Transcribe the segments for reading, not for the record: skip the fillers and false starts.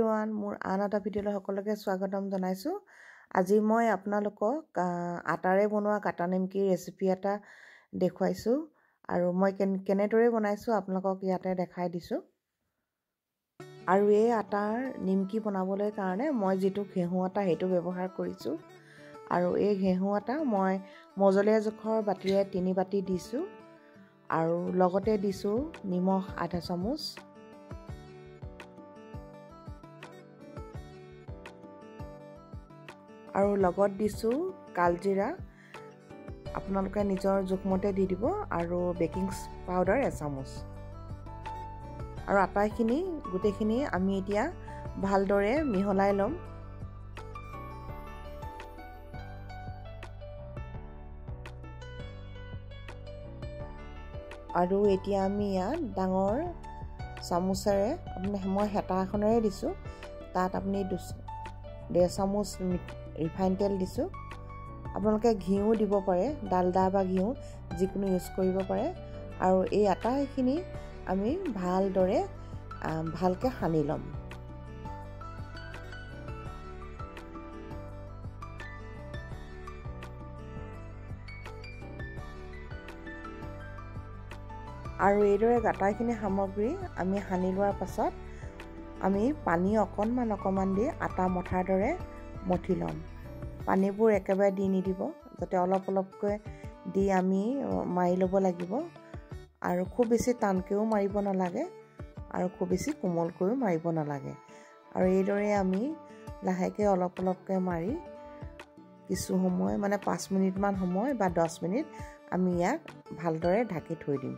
Everyone মোৰ আন এটা ভিডিঅ'লৈ সকলোকে স্বাগতম জনাইছোঁ। আজি মই আপোনালোকক আটাৰে বনোৱা কাটা নিমকিৰ ৰেচিপি এটা দেখুৱাইছোঁ আৰু মই কেনেদৰে বনাইছোঁ আপোনালোকক ইয়াতে দেখাই দিছোঁ। আৰু এই আটাৰ নিমকি বনাবলৈ কাৰণে মই যিটো ঘেঁহু আটা সেইটো ব্যৱহাৰ কৰিছোঁ আৰু এই ঘেঁহু আটা মই মজলীয়া জোখৰ বাতিৰে 3 বাতি দিছোঁ আৰু লগতে দিছোঁ নিমখ আধা চামুচ আৰু লগত দিছোঁ কালজিৰা আপোনালোকে নিজৰ জোখমতে দি দিব আৰু বেকিং পাউডাৰ 1 চামুচ আৰু আটাখিনি গোটেইখিনি আমি এতিয়া ভালদৰে মিহলাই ল'ম। আৰু এতিয়া আমি ইয়াত ডাঙৰ চামুচেৰে মই হেতা এখনেৰে দিছোঁ, তাত আপুনি 1.5 চামুচ ৰিফাইন তেল দিছোঁ। আপোনালোকে ঘিউ দিব পাৰে, ডালডা বা ঘিউ যিকোনো ইউজ কৰিব পাৰে। আৰু এই আটাখিনি আমি ভালকৈ সানি ল'ম। আৰু এইদৰে আটাখিনি সামগ্ৰী আমি সানি লোৱাৰ পাছত আমি পানী অকণমান দি আটা মঠাৰ দৰে মঠি ল'ম। পানীবোৰ একেবাৰে দি নিদিব, যাতে অলপকৈ দি আমি মাৰি ল'ব লাগিব। আৰু খুব বেছি টানকৈও মাৰিব নালাগে আৰু খুব বেছি কোমলকৈও মাৰিব নালাগে। আৰু এইদৰে আমি লাহেকৈ অলপকৈ মাৰি কিছু সময় 5 মিনিটমান সময় বা 10 মিনিট আমি ইয়াক ভালদৰে ঢাকি থৈ দিম।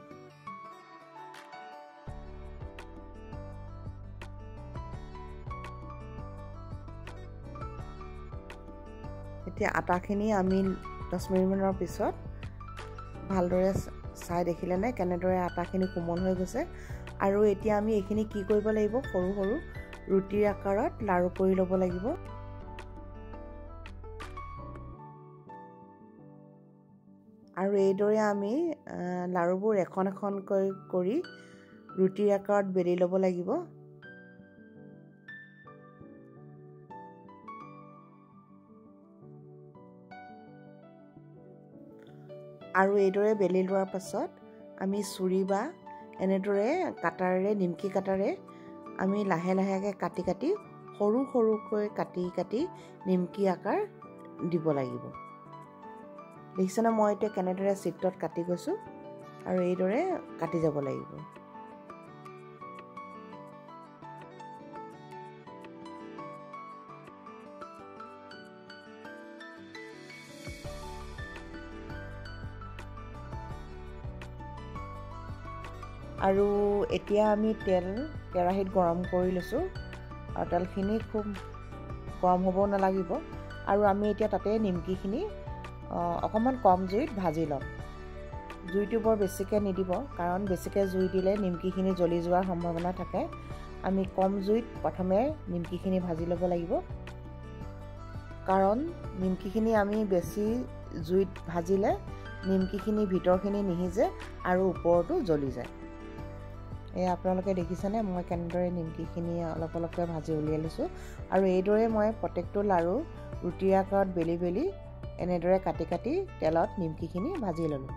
এতিয়া আটাখিনি আমি 10 মিনিটমানৰ পিছত ভালদৰে চাই দেখিলেনে কেনেদৰে আটাখিনি কোমল হৈ গৈছে। আৰু এতিয়া আমি এইখিনি কি কৰিব লাগিব, সৰু সৰু ৰুটিৰ আকাৰত লাৰু কৰি ল'ব লাগিব। আৰু এইদৰে আমি লাৰুবোৰ এখন কৰি ৰুটিৰ আকাৰত বেলি ল'ব লাগিব। আৰু এইদৰে বেলি লোৱাৰ পাছত আমি চুৰি বা এনেদৰে কাটাৰেৰে নিমকি কাটাৰে আমি লাহেকৈ কাটি সৰুকৈ কাটি নিমকি আকাৰ দিব লাগিব। দেখিছেনে মই এতিয়া কেনেদৰে চিত্ৰত কাটি গৈছোঁ আৰু এইদৰে কাটি যাব লাগিব। আৰু এতিয়া আমি তেল কেৰাহীত গৰম কৰি লৈছোঁ আৰু তেলখিনি খুব গৰম হ'ব নালাগিব। আৰু আমি এতিয়া তাতে নিমকিখিনি অকণমান কম জুইত ভাজি ল'ম। জুইটো বৰ বেছিকৈ নিদিব, কাৰণ বেছিকৈ জুই দিলে নিমকিখিনি জ্বলি যোৱাৰ সম্ভাৱনা থাকে। আমি কম জুইত প্ৰথমে নিমকিখিনি ভাজি ল'ব লাগিব, কাৰণ নিমকিখিনি আমি বেছি জুইত ভাজিলে নিমকিখিনি ভিতৰখিনি নিসিজে আৰু ওপৰতো জ্বলি যায়। আপোনালোকে দেখিছেনে মই কেনেদৰে নিমকিখিনি অলপকৈ ভাজি উলিয়াই লৈছোঁ। আৰু এইদৰে মই প্ৰত্যেকটো লাৰু ৰুটিৰ আকাৰত বেলি এনেদৰে কাটি তেলত নিমকিখিনি ভাজি ল'লোঁ।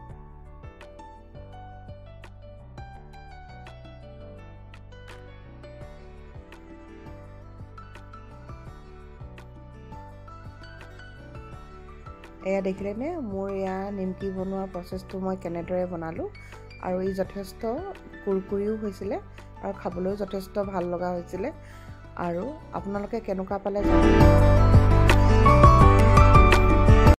এয়া দেখিলেনে মোৰ নিমকি বনোৱাৰ প্ৰচেছটো মই কেনেদৰে বনালোঁ। আৰু ই যথেষ্ট কুৰকুৰিও হৈছিলে আৰু খাবলৈও যথেষ্ট ভাল লগা হৈছিলে। আৰু আপোনালোকে কেনেকুৱা পালে জানিব।